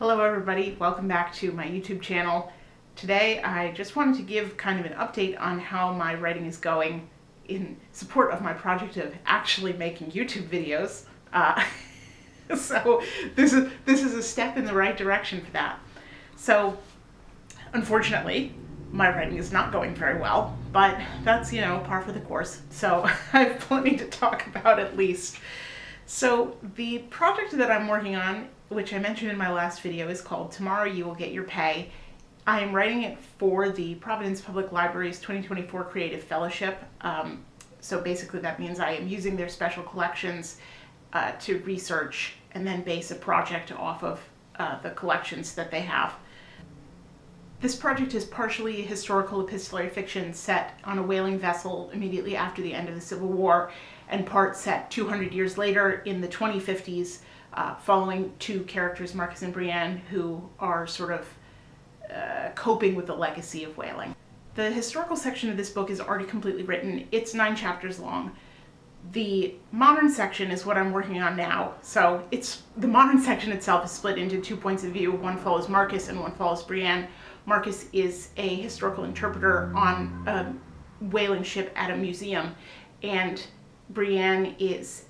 Hello everybody, welcome back to my YouTube channel. Today I just wanted to give kind of an update on how my writing is going in support of my project of actually making YouTube videos. So this is a step in the right direction for that. So unfortunately, my writing is not going very well, but that's, par for the course. So I have plenty to talk about at least. So the project that I'm working on, which I mentioned in my last video, is called Tomorrow You Will Get Your Pay. I am writing it for the Providence Public Library's 2024 Creative Fellowship. So basically that means I am using their special collections to research and then base a project off of the collections that they have. This project is partially historical epistolary fiction set on a whaling vessel immediately after the end of the Civil War, and part set 200 years later in the 2050s, following two characters, Marcus and Brienne, who are sort of coping with the legacy of whaling. The historical section of this book is already completely written. It's 9 chapters long. The modern section is what I'm working on now. So the modern section itself is split into 2 points of view. One follows Marcus and one follows Brienne. Marcus is a historical interpreter on a whaling ship at a museum, and Brienne is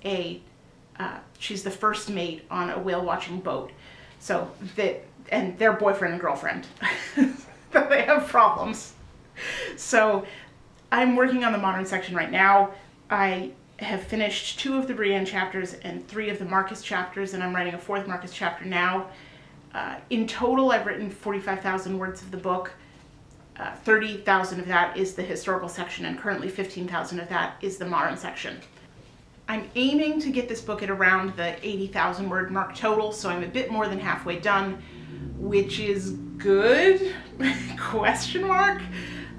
she's the first mate on a whale watching boat. So and they're boyfriend and girlfriend. They have problems. So I'm working on the modern section right now. I have finished 2 of the Brienne chapters and 3 of the Marcus chapters, and I'm writing a 4th Marcus chapter now. In total, I've written 45,000 words of the book. 30,000 of that is the historical section, and currently 15,000 of that is the modern section. I'm aiming to get this book at around the 80,000 word mark total, so I'm a bit more than halfway done, which is good? Question mark.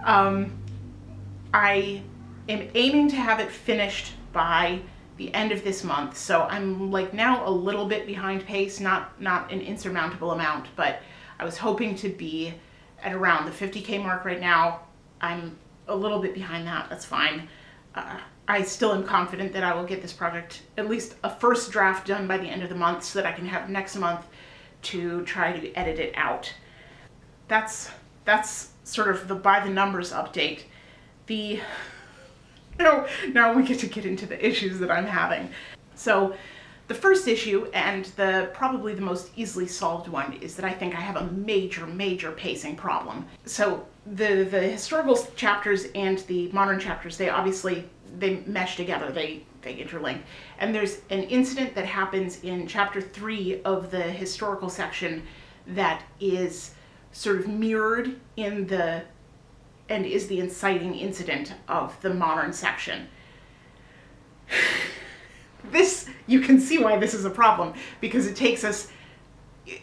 I am aiming to have it finished by the end of this month, so I'm now a little bit behind pace, not an insurmountable amount, but I was hoping to be at around the 50K mark right now. I'm a little bit behind that, that's fine. I still am confident that I will get this project, at least a first draft, done by the end of the month so that I can have next month to try to edit it out. That's sort of the by the numbers update. Now we get to get into the issues that I'm having. So the first issue, and probably the most easily solved one, is that I think I have a major pacing problem. So the historical chapters and the modern chapters, they mesh together, they interlink. And there's an incident that happens in chapter 3 of the historical section that is sort of mirrored and is the inciting incident of the modern section. You can see why this is a problem, because it takes us,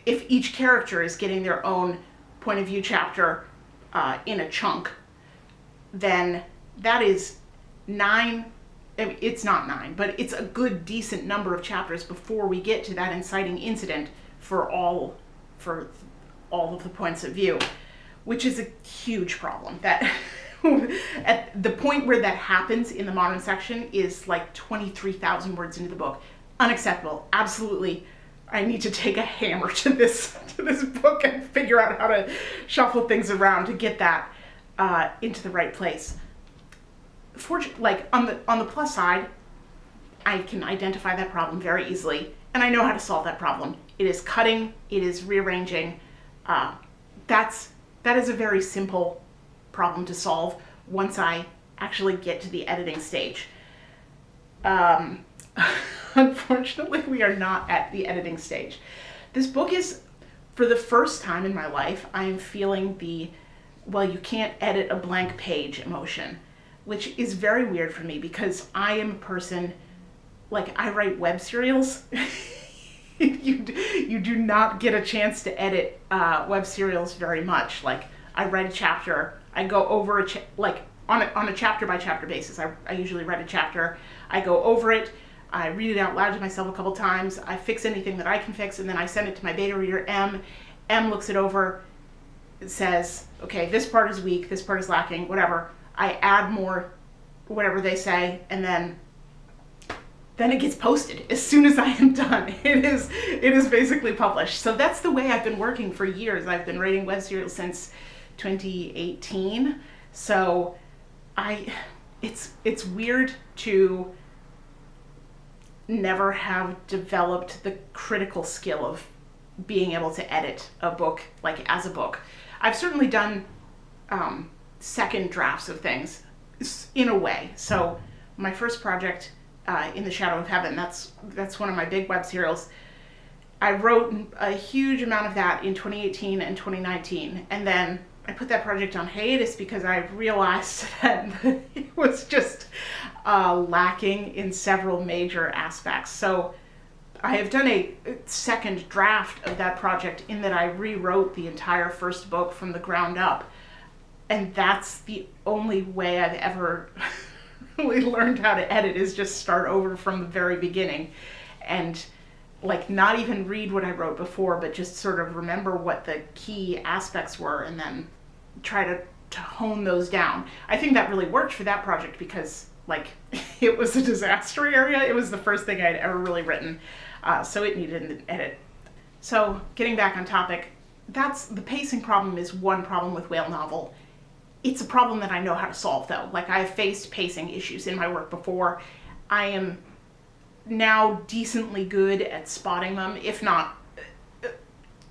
if each character is getting their own point of view chapter in a chunk, then that is 9, it's not 9, but it's a good decent number of chapters before we get to that inciting incident for all of the points of view, which is a huge problem. That at the point where that happens in the modern section is 23,000 words into the book. Unacceptable. Absolutely. I need to take a hammer to this book and figure out how to shuffle things around to get that into the right place. On the plus side, I can identify that problem very easily, and I know how to solve that problem. It is cutting, it is rearranging. That is a very simple problem to solve once I actually get to the editing stage. Unfortunately, we are not at the editing stage. This book is, for the first time in my life, I am feeling you can't edit a blank page emotion, which is very weird for me because I am a person, I write web serials. You do not get a chance to edit web serials very much. I write a chapter, I go over on a chapter by chapter basis. I usually write a chapter, I go over it, I read it out loud to myself a couple times, I fix anything that I can fix, and then I send it to my beta reader, M. M looks it over, it says, okay, this part is weak, this part is lacking, whatever. I add more, whatever they say, and then then it gets posted as soon as I am done. It is basically published. So that's the way I've been working for years. I've been writing web serials since 2018. So it's weird to never have developed the critical skill of being able to edit a book like as a book. I've certainly done second drafts of things in a way. So my first project, In the Shadow of Heaven, that's one of my big web serials. I wrote a huge amount of that in 2018 and 2019, and then I put that project on hiatus because I realized that it was just lacking in several major aspects. So I have done a second draft of that project in that I rewrote the entire first book from the ground up. And that's the only way I've ever really learned how to edit, is just start over from the very beginning and like not even read what I wrote before, but just sort of remember what the key aspects were and then try to hone those down. I think that really worked for that project because like it was a disaster area. It was the first thing I'd ever really written. So it needed an edit. So getting back on topic, that's the pacing problem is one problem with whale novel. It's a problem that I know how to solve though. Like I have faced pacing issues in my work before. I am now decently good at spotting them, if not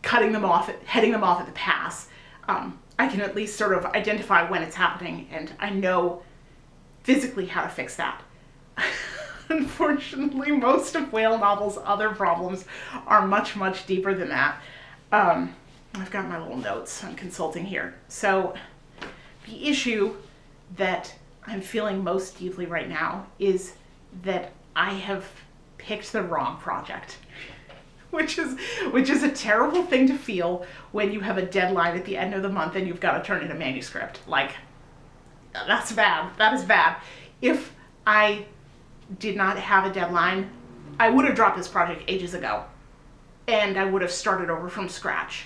cutting them off, heading them off at the pass. I can at least sort of identify when it's happening, and I know physically how to fix that. Unfortunately, most of whale novels' other problems are much, much deeper than that. I've got my little notes I'm consulting here. So the issue that I'm feeling most deeply right now is that I have picked the wrong project, which is a terrible thing to feel when you have a deadline at the end of the month and you've got to turn in a manuscript. Like, that's bad. That is bad. If I did not have a deadline, I would have dropped this project ages ago, and I would have started over from scratch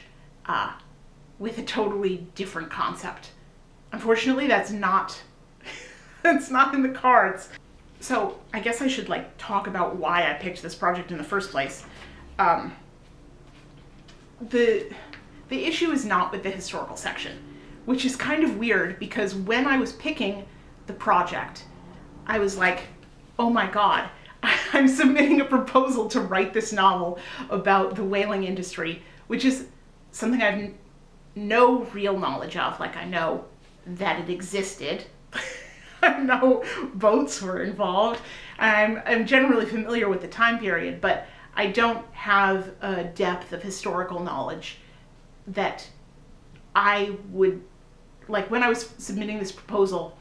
with a totally different concept. Unfortunately, that's not in the cards. So I guess I should like talk about why I picked this project in the first place. The issue is not with the historical section, which is kind of weird because when I was picking the project, I was like, oh my God, I'm submitting a proposal to write this novel about the whaling industry, which is something I have no real knowledge of. Like I know that it existed. I know boats were involved. I'm generally familiar with the time period, but I don't have a depth of historical knowledge that I would, like when I was submitting this proposal,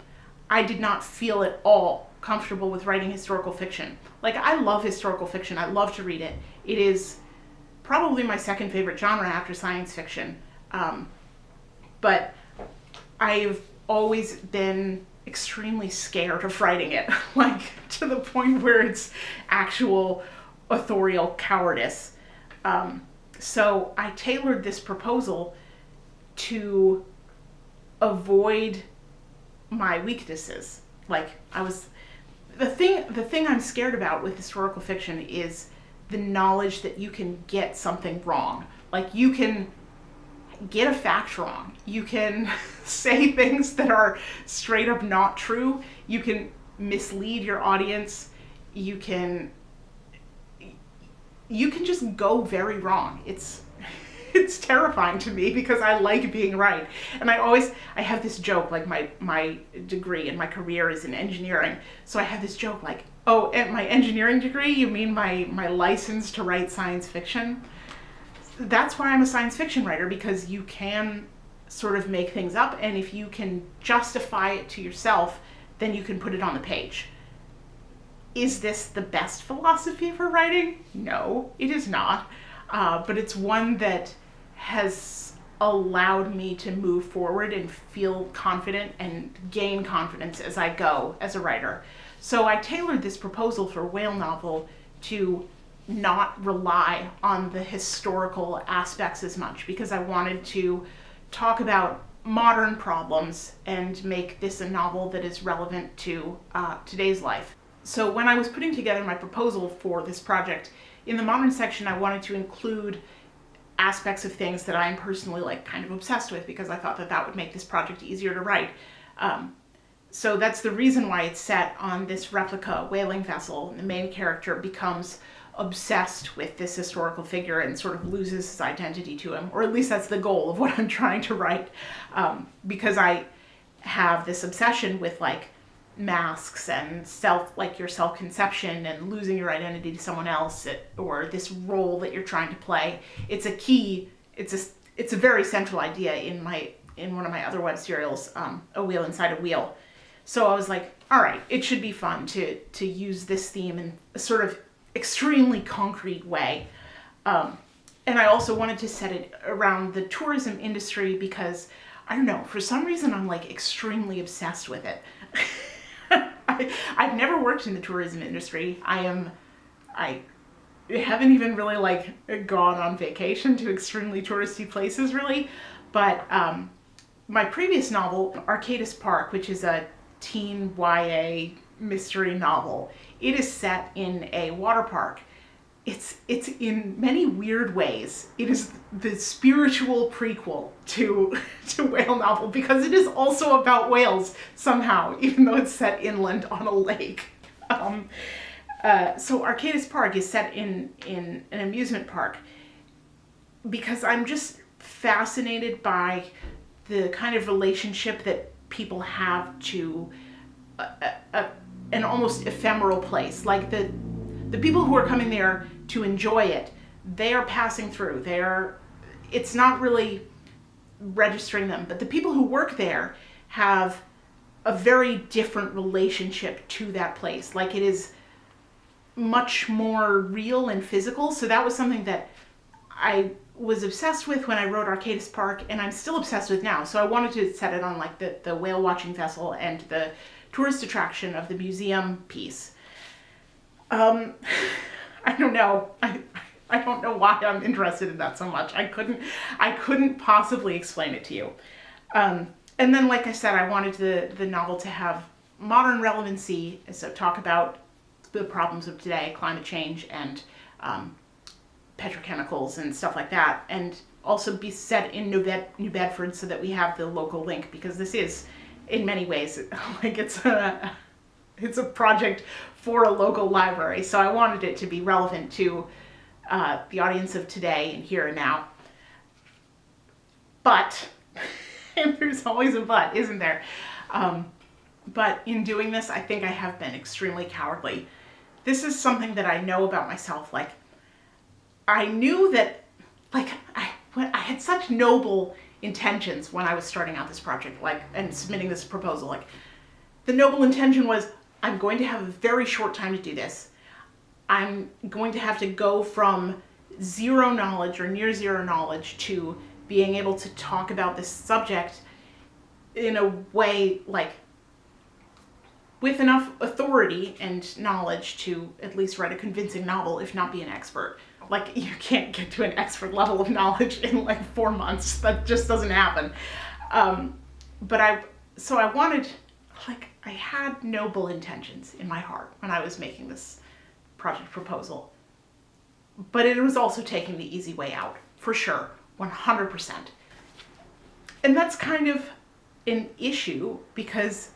I did not feel at all comfortable with writing historical fiction. Like I love historical fiction. I love to read it. It is probably my second favorite genre after science fiction. But I've always been extremely scared of writing it, like to the point where it's actual authorial cowardice. So I tailored this proposal to avoid my weaknesses. Like the thing I'm scared about with historical fiction is the knowledge that you can get something wrong. Like you can get a fact wrong. You can say things that are straight up not true. You can mislead your audience. You can just go very wrong. It's terrifying to me because I like being right. And I have this joke, like my degree and my career is in engineering. So I have this joke like, oh, at my engineering degree, you mean my license to write science fiction? That's why I'm a science fiction writer, because you can sort of make things up, and if you can justify it to yourself, then you can put it on the page. Is this the best philosophy for writing? No, it is not. But it's one that has allowed me to move forward and feel confident and gain confidence as I go as a writer. So I tailored this proposal for whale novel to not rely on the historical aspects as much, because I wanted to talk about modern problems and make this a novel that is relevant to today's life. So when I was putting together my proposal for this project, in the modern section, I wanted to include aspects of things that I'm personally like kind of obsessed with, because I thought that that would make this project easier to write. So that's the reason why it's set on this replica whaling vessel. The main character becomes obsessed with this historical figure and sort of loses his identity to him, or at least that's the goal of what I'm trying to write, because I have this obsession with like masks and your self-conception and losing your identity to someone else, or this role that you're trying to play. It's a very central idea in one of my other web serials, A Wheel Inside a Wheel. So I was like, all right, it should be fun to use this theme in a sort of extremely concrete way. And I also wanted to set it around the tourism industry because, I don't know, for some reason I'm like extremely obsessed with it. I've never worked in the tourism industry. I haven't even really like gone on vacation to extremely touristy places really, but my previous novel, Arcadis Park, which is a teen YA mystery novel, it is set in a water park. It's in many weird ways, it is the spiritual prequel to whale novel, because it is also about whales somehow, even though it's set inland on a lake. So Arcadis Park is set in an amusement park because I'm just fascinated by the kind of relationship that people have to an almost ephemeral place. Like the people who are coming there to enjoy it, they are passing through. It's not really registering them, but the people who work there have a very different relationship to that place. Like it is much more real and physical. So that was something that I was obsessed with when I wrote Arcadis Park, and I'm still obsessed with now. So I wanted to set it on like the whale watching vessel and the tourist attraction of the museum piece. I don't know. I don't know why I'm interested in that so much. I couldn't possibly explain it to you. And then, like I said, I wanted the novel to have modern relevancy, so talk about the problems of today, climate change and petrochemicals and stuff like that, and also be set in New Bedford so that we have the local link, because this is, in many ways, like it's a project for a local library. So I wanted it to be relevant to the audience of today and here and now. But, and there's always a but, isn't there? But in doing this, I think I have been extremely cowardly. This is something that I know about myself. Like, I knew that, like, I had such noble intentions when I was starting out this project, like, and submitting this proposal. Like, the noble intention was, I'm going to have a very short time to do this. I'm going to have to go from zero knowledge or near zero knowledge to being able to talk about this subject in a way, like, with enough authority and knowledge to at least write a convincing novel, if not be an expert. Like, you can't get to an expert level of knowledge in like 4 months. That just doesn't happen. But I wanted, like, I had noble intentions in my heart when I was making this project proposal. But it was also taking the easy way out, for sure, 100%. And that's kind of an issue, because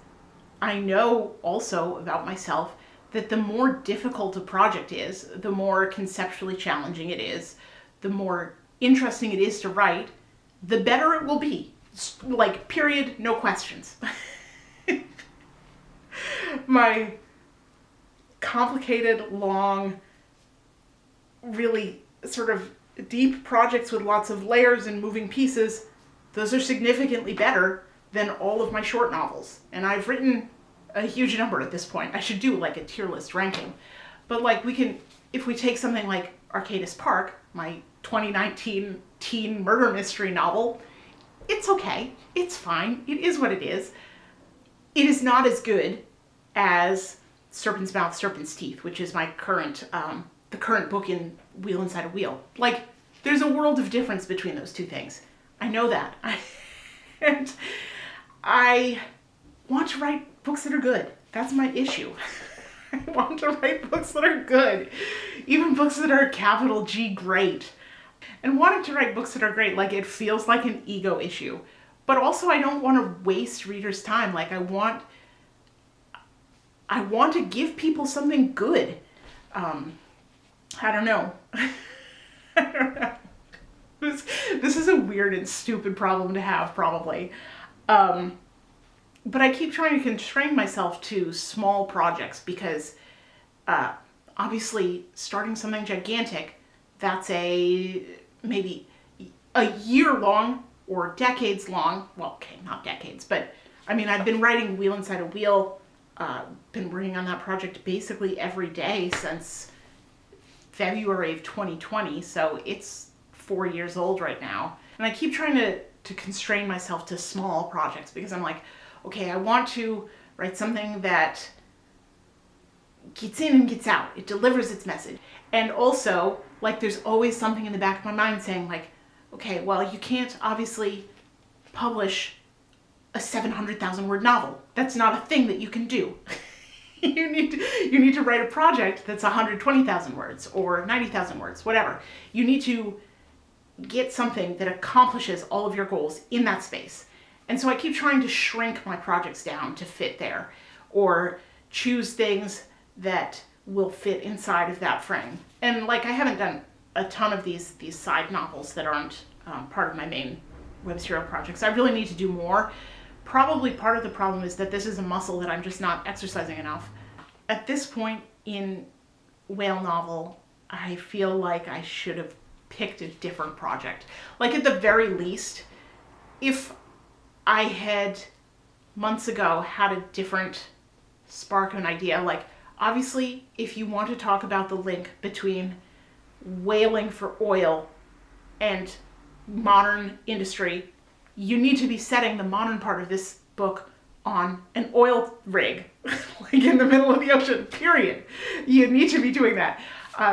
I know also about myself that the more difficult a project is, the more conceptually challenging it is, the more interesting it is to write, the better it will be. Like, period, no questions. My complicated, long, really sort of deep projects with lots of layers and moving pieces, those are significantly better than all of my short novels. And I've written a huge number at this point. I should do like a tier list ranking. But like, if we take something like Arcadis Park, my 2019 teen murder mystery novel, it's okay. It's fine. It is what it is. It is not as good as Serpent's Mouth, Serpent's Teeth, which is my current, the current book in Wheel Inside a Wheel. Like, there's a world of difference between those two things. I know that. And I want to write books that are good. That's my issue. I want to write books that are good, even books that are capital G great. And wanting to write books that are great, like, it feels like an ego issue. But also I don't want to waste readers' time. Like, I want to give people something good. I don't know. I don't know. This is a weird and stupid problem to have, probably. But I keep trying to constrain myself to small projects because obviously starting something gigantic, that's maybe a year long or decades long. Well, okay, not decades, but I mean, I've been writing Wheel Inside a Wheel, been working on that project basically every day since February of 2020, so it's 4 years old right now. And I keep trying to constrain myself to small projects because I'm like, okay, I want to write something that gets in and gets out. It delivers its message. And also, like, there's always something in the back of my mind saying, like, okay, well, you can't obviously publish a 700,000 word novel. That's not a thing that you can do. You need to write a project that's 120,000 words or 90,000 words, whatever. You need to get something that accomplishes all of your goals in that space. And so I keep trying to shrink my projects down to fit there, or choose things that will fit inside of that frame. And like, I haven't done a ton of these side novels that aren't part of my main web serial projects. I really need to do more. Probably part of the problem is that this is a muscle that I'm just not exercising enough. At this point in whale novel, I feel like I should have picked a different project. Like, at the very least, if I had months ago had a different spark of an idea, like, obviously, if you want to talk about the link between whaling for oil and modern industry, you need to be setting the modern part of this book on an oil rig, like in the middle of the ocean, period. You need to be doing that.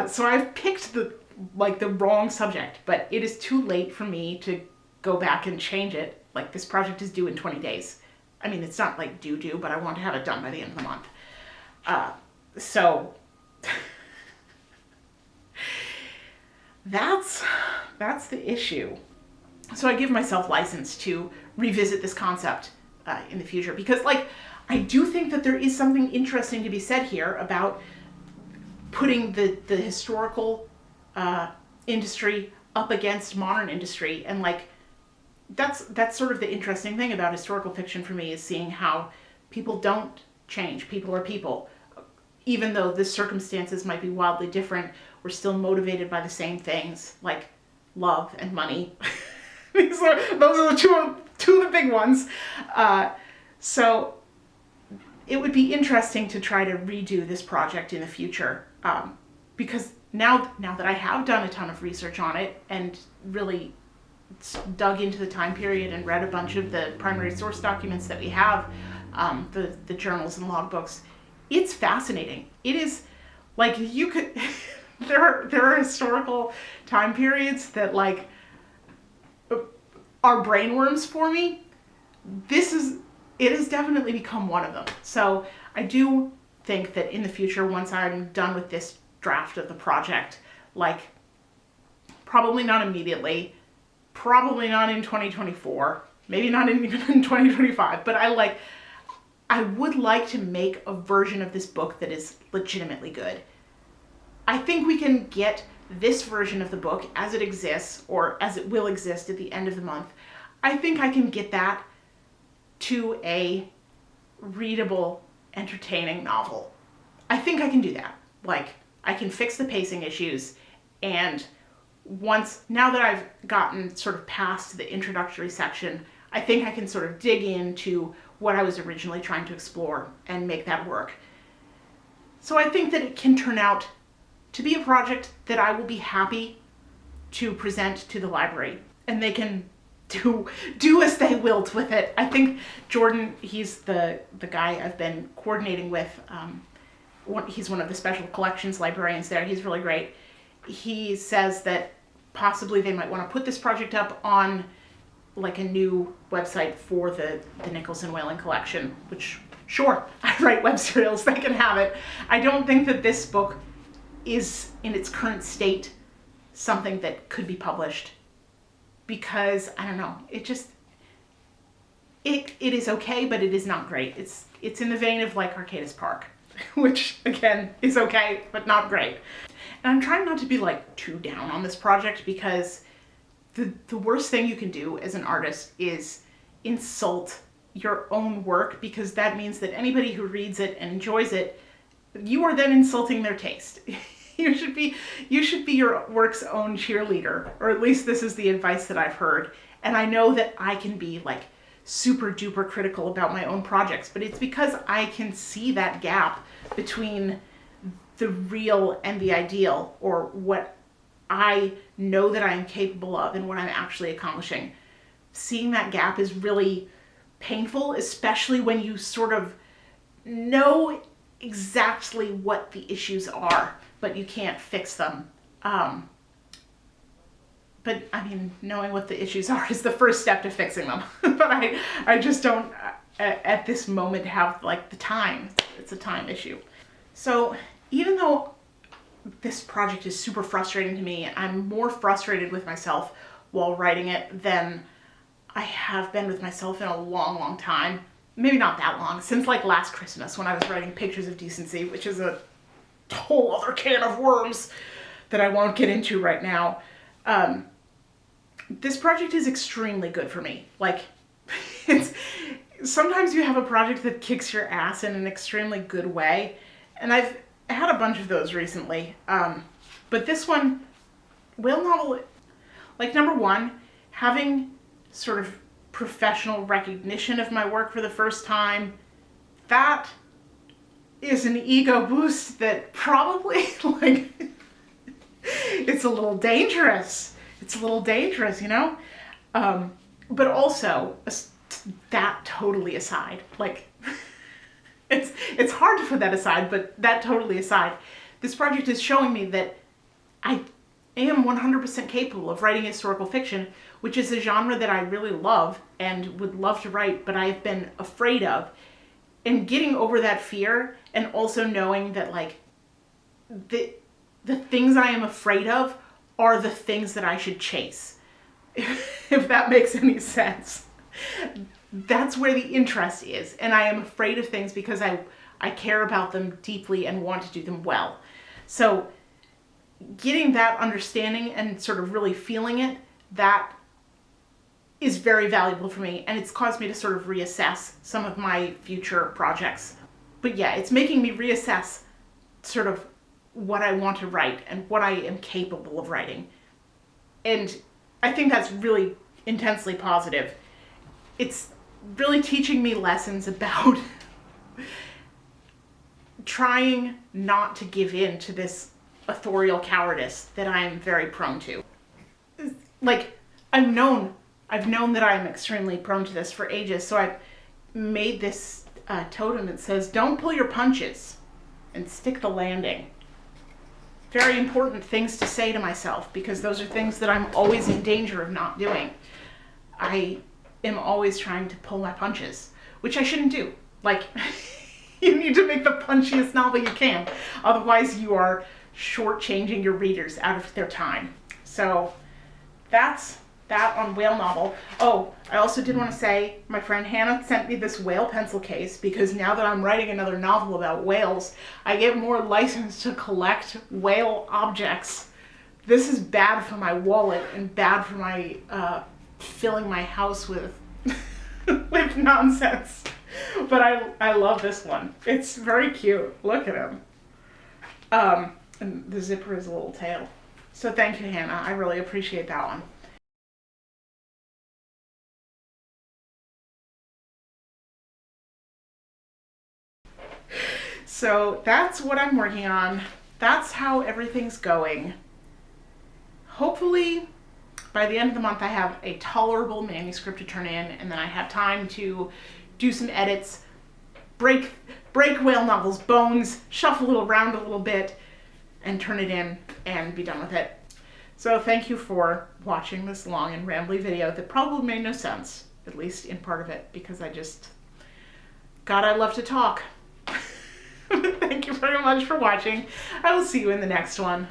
So I've picked the wrong subject, but it is too late for me to go back and change it. Like, this project is due in 20 days. I mean, it's not like due, but I want to have it done by the end of the month. So that's the issue. So I give myself license to revisit this concept in the future, because, like, I do think that there is something interesting to be said here about putting the historical industry up against modern industry. And, like, that's sort of the interesting thing about historical fiction for me, is seeing how people don't change. People are people. Even though the circumstances might be wildly different, we're still motivated by the same things, like love and money. Those are the two of the big ones. So it would be interesting to try to redo this project in the future, because now that I have done a ton of research on it and really dug into the time period and read a bunch of the primary source documents that we have, the journals and logbooks, it's fascinating. It is, like, you could there are historical time periods that, like, are brainworms for me. It has definitely become one of them. So I do think that in the future, once I'm done with this draft of the project, like, probably not immediately, probably not in 2024, maybe not even in 2025, but I would like to make a version of this book that is legitimately good. I think we can get this version of the book as it exists, or as it will exist at the end of the month. I think I can get that to a readable, entertaining novel. I think I can do that. Like, I can fix the pacing issues, and now that I've gotten sort of past the introductory section, I think I can sort of dig into what I was originally trying to explore and make that work. So I think that it can turn out to be a project that I will be happy to present to the library, and they can do as they wilt with it. I think Jordan, he's the guy I've been coordinating with. He's one of the special collections librarians there. He's really great. He says that possibly they might want to put this project up on, like, a new website for the Nichols and Whaling collection, which sure, I write web serials, they can have it. I don't think that this book is, in its current state, something that could be published, because, I don't know, it just, it is okay, but it is not great. It's in the vein of like Arcadis Park, which again is okay, but not great. And I'm trying not to be like too down on this project, because the worst thing you can do as an artist is insult your own work, because that means that anybody who reads it and enjoys it, you are then insulting their taste. You should be your work's own cheerleader, or at least this is the advice that I've heard. And I know that I can be like super duper critical about my own projects, but it's because I can see that gap between the real and the ideal, or what I know that I am capable of and what I'm actually accomplishing. Seeing that gap is really painful, especially when you sort of know exactly what the issues are, but you can't fix them. But I mean, knowing what the issues are is the first step to fixing them. But I just don't, at this moment, have like the time. It's a time issue. So even though this project is super frustrating to me, I'm more frustrated with myself while writing it than I have been with myself in a long, long time. Maybe not that long, since like last Christmas when I was writing Pictures of Decency, which is a whole other can of worms that I won't get into right now. This project is extremely good for me. Like, sometimes you have a project that kicks your ass in an extremely good way, and I've had a bunch of those recently. But this one, whale novel, like, number one, having sort of professional recognition of my work for the first time, that is an ego boost that probably, like, it's a little dangerous. It's a little dangerous, you know? But also, that totally aside, like, it's hard to put that aside, but that totally aside, this project is showing me that I am 100% capable of writing historical fiction, which is a genre that I really love and would love to write, but I've been afraid of. And getting over that fear, and also knowing that, like, the things I am afraid of are the things that I should chase. If that makes any sense. That's where the interest is. And I am afraid of things because I care about them deeply and want to do them well. So getting that understanding and sort of really feeling it, that is very valuable for me. And it's caused me to sort of reassess some of my future projects. But yeah, it's making me reassess sort of what I want to write and what I am capable of writing. And I think that's really intensely positive. It's really teaching me lessons about trying not to give in to this authorial cowardice that I'm very prone to. Like, I've known that I'm extremely prone to this for ages, so I've made this totem that says, "Don't pull your punches and stick the landing." Very important things to say to myself, because those are things that I'm always in danger of not doing. I am always trying to pull my punches, which I shouldn't do. Like, you need to make the punchiest novel you can. Otherwise, you are shortchanging your readers out of their time. So that's that on whale novel. Oh, I also did want to say, my friend Hannah sent me this whale pencil case, because now that I'm writing another novel about whales, I get more license to collect whale objects. This is bad for my wallet and bad for my filling my house with with nonsense. But I love this one. It's very cute. Look at him. And the zipper is a little tail. So thank you, Hannah. I really appreciate that one. So that's what I'm working on. That's how everything's going. Hopefully, by the end of the month, I have a tolerable manuscript to turn in, and then I have time to do some edits, break whale novel's bones, shuffle it around a little bit, and turn it in and be done with it. So thank you for watching this long and rambly video that probably made no sense, at least in part of it, because I just God, I love to talk. Thank you very much for watching. I will see you in the next one.